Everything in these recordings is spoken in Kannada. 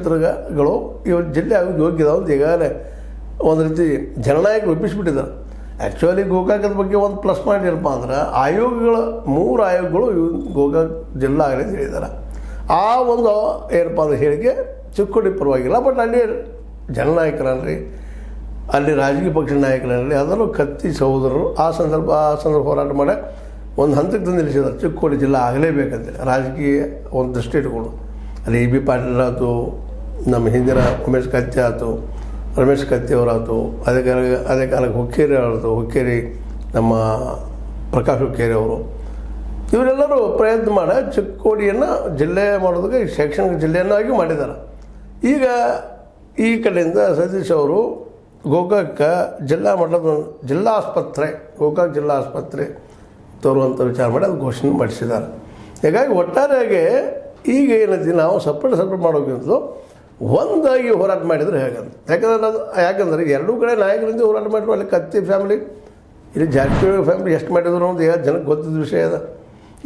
ಕ್ಷೇತ್ರಗಳು ಇವತ್ತು ಜಿಲ್ಲೆ ಆಗೋದು ಯೋಗ್ಯದ ಅಂತ ಈಗಾಗಲೇ ಒಂದು ರೀತಿ ಜನನಾಯಕ ರೂಪಿಸಿಬಿಟ್ಟಿದ್ದಾರೆ. ಆ್ಯಕ್ಚುಲಿ ಗೋಕಾಕದ ಬಗ್ಗೆ ಒಂದು ಪ್ಲಸ್ ಪಾಯಿಂಟ್ ಏನಪ್ಪ ಅಂದ್ರೆ ಆಯೋಗಗಳು 3 ಆಯೋಗಗಳು ಗೋಕಾಕ್ ಜಿಲ್ಲಾ ಆಗಲಿ ಅಂತ ಹೇಳಿದ್ದಾರೆ. ಆ ಒಂದು ಏನಪ್ಪ ಅಂದ್ರೆ ಹೇಳಿಕೆ ಚಿಕ್ಕೋಡಿ ಪರವಾಗಿಲ್ಲ. ಬಟ್ ಅಲ್ಲಿ ಜನನಾಯಕರನ್ರಿ, ಅಲ್ಲಿ ರಾಜಕೀಯ ಪಕ್ಷದ ನಾಯಕರಲ್ಲಿ ಅದರಲ್ಲೂ ಕತ್ತಿ ಸಹೋದರರು ಆ ಸಂದರ್ಭ ಹೋರಾಟ ಮಾಡಿ ಒಂದು ಹಂತಕ್ಕೆ ತಂದು ನಿಲ್ಲಿಸಿದ್ದಾರೆ. ಚಿಕ್ಕೋಡಿ ಜಿಲ್ಲಾ ಆಗಲೇಬೇಕಂತೇಳಿ ರಾಜಕೀಯ ಒಂದು ದೃಷ್ಟಿ ಇಟ್ಕೊಂಡು ಅಲ್ಲಿ ಬಿ ಪಾಟೀಲ್ ಆಯ್ತು, ನಮ್ಮ ಹಿಂದಿನ ಉಮೇಶ್ ಕತ್ತಿ ಆಯ್ತು, ರಮೇಶ್ ಕತ್ತಿ ಅವರಾಯ್ತು, ಅದೇ ಕಾಲಕ್ಕೆ ಹುಕ್ಕೇರಿ ಆಯಿತು, ಹುಕ್ಕೇರಿ ನಮ್ಮ ಪ್ರಕಾಶ್ ಹುಕ್ಕೇರಿ ಅವರು, ಇವರೆಲ್ಲರೂ ಪ್ರಯತ್ನ ಮಾಡಿ ಚಿಕ್ಕೋಡಿಯನ್ನು ಜಿಲ್ಲೆ ಮಾಡೋದಕ್ಕೆ ಶೈಕ್ಷಣಿಕ ಜಿಲ್ಲೆಯನ್ನಾಗಿ ಮಾಡಿದ್ದಾರೆ. ಈಗ ಈ ಕಡೆಯಿಂದ ಸತೀಶ್ ಅವರು ಗೋಕಾಕ ಜಿಲ್ಲಾ ಮಟ್ಟದ ಜಿಲ್ಲಾ ಆಸ್ಪತ್ರೆ, ಗೋಕಾಕ್ ಜಿಲ್ಲಾ ಆಸ್ಪತ್ರೆ ತರುವಂಥ ವಿಚಾರ ಮಾಡಿ ಅದು ಘೋಷಣೆ ಮಾಡಿಸಿದ್ದಾರೆ. ಹೀಗಾಗಿ ಒಟ್ಟಾರೆಯಾಗಿ ಈಗ ಏನೈತಿ ನಾವು ಸಪ್ರೇಟ್ ಮಾಡೋಕ್ಕಿಂತಲೂ ಒಂದಾಗಿ ಹೋರಾಟ ಮಾಡಿದರೆ ಹೇಗಂತ. ಯಾಕಂದ್ರೆ ಎರಡೂ ಕಡೆ ನಾಯಕರಿಂದ ಹೋರಾಟ ಮಾಡಿದ್ರು. ಅಲ್ಲಿ ಕತ್ತಿ ಫ್ಯಾಮಿಲಿ, ಇಲ್ಲಿ ಜಾರಕಿಹೊಳಿ ಫ್ಯಾಮಿಲಿ ಎಷ್ಟು ಮಾಡಿದ್ರು ಅಂತ ಈಗ ಜನಕ್ಕೆ ಗೊತ್ತಿದ್ದ ವಿಷಯ ಅದ.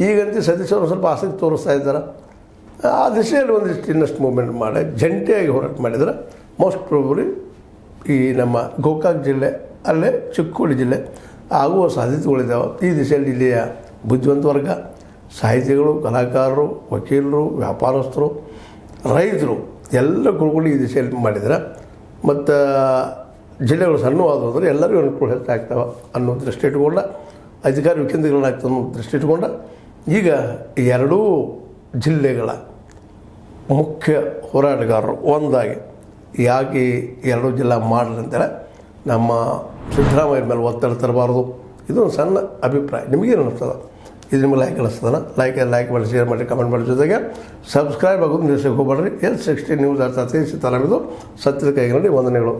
ಈಗಂತೂ ಸತೀಶ್ ಅವರು ಸ್ವಲ್ಪ ಆಸಕ್ತಿ ತೋರಿಸ್ತಾ ಇದ್ದಾರೆ. ಆ ದಿಶೆಯಲ್ಲಿ ಒಂದಿಷ್ಟು ಇನ್ನಷ್ಟು ಮೂವ್ಮೆಂಟ್ ಮಾಡಿ ಜಂಟಿಯಾಗಿ ಹೋರಾಟ ಮಾಡಿದರೆ ಮೋಸ್ಟ್ ಪ್ರಾಬಬ್ಲಿ ಈ ನಮ್ಮ ಗೋಕಾಕ್ ಜಿಲ್ಲೆ ಅಲ್ಲೇ ಚಿಕ್ಕೋಡಿ ಜಿಲ್ಲೆ ಆಗುವ ಸಾಧ್ಯತೆಗಳಿದ್ದಾವೆ. ಈ ದಿಶೆಯಲ್ಲಿ ಇಲ್ಲಿಯ ಬುದ್ಧಿವಂತ ವರ್ಗ, ಸಾಹಿತಿಗಳು, ಕಲಾಕಾರರು, ವಕೀಲರು, ವ್ಯಾಪಾರಸ್ಥರು, ರೈತರು ಎಲ್ಲ ಕುಳ್ಕೊಂಡು ಈ ದಿಶೆಯಲ್ಲಿ ಮಾಡಿದರೆ ಮತ್ತು ಜಿಲ್ಲೆಗಳು ಸಣ್ಣವಾದ್ರೆ ಎಲ್ಲರಿಗೂ ಅನುಕೂಲ ಹೆಚ್ಚಾಗ್ತವೆ ಅನ್ನೋ ದೃಷ್ಟಿ ಇಟ್ಕೊಂಡ, ಅಧಿಕಾರಿ ವಿಕೇಂದ್ರೀಕರಣಾಗ್ತದೆ ಅನ್ನೋ ದೃಷ್ಟಿ ಇಟ್ಕೊಂಡ ಈಗ ಎರಡೂ ಜಿಲ್ಲೆಗಳ ಮುಖ್ಯ ಹೋರಾಟಗಾರರು ಒಂದಾಗಿ ಯಾಕೆ ಎರಡೂ ಜಿಲ್ಲಾ ಮಾಡ್ರಿ ಅಂತೇಳಿ ನಮ್ಮ ಸಿದ್ದರಾಮಯ್ಯ ಮೇಲೆ ಒತ್ತಡ ತರಬಾರ್ದು. ಇದೊಂದು ಸಣ್ಣ ಅಭಿಪ್ರಾಯ. ನಿಮಗೇನು ಅನ್ನಿಸ್ತದೆ? ಇದು ನಿಮಗೆ ಲೈಕ್ ಅನ್ನಿಸ್ತದೆ? ಲೈಕ್ ಮಾಡಿ, ಶೇರ್ ಮಾಡಿ, ಕಮೆಂಟ್ ಮಾಡಿ, ಜೊತೆಗೆ ಸಬ್ಸ್ಕ್ರೈಬ್ ಆಗೋದು ನಿಲ್ಲಿಸಕ್ಕೆ ಹೋಗ್ಬೇಡ್ರಿ. L60 ನ್ಯೂಸ್ ಅರ್ಥ ಸೀತಾರಾಮಿದು ಸತ್ಯದ ಕೈಗಳಲ್ಲಿ ವಂದನೆಗಳು.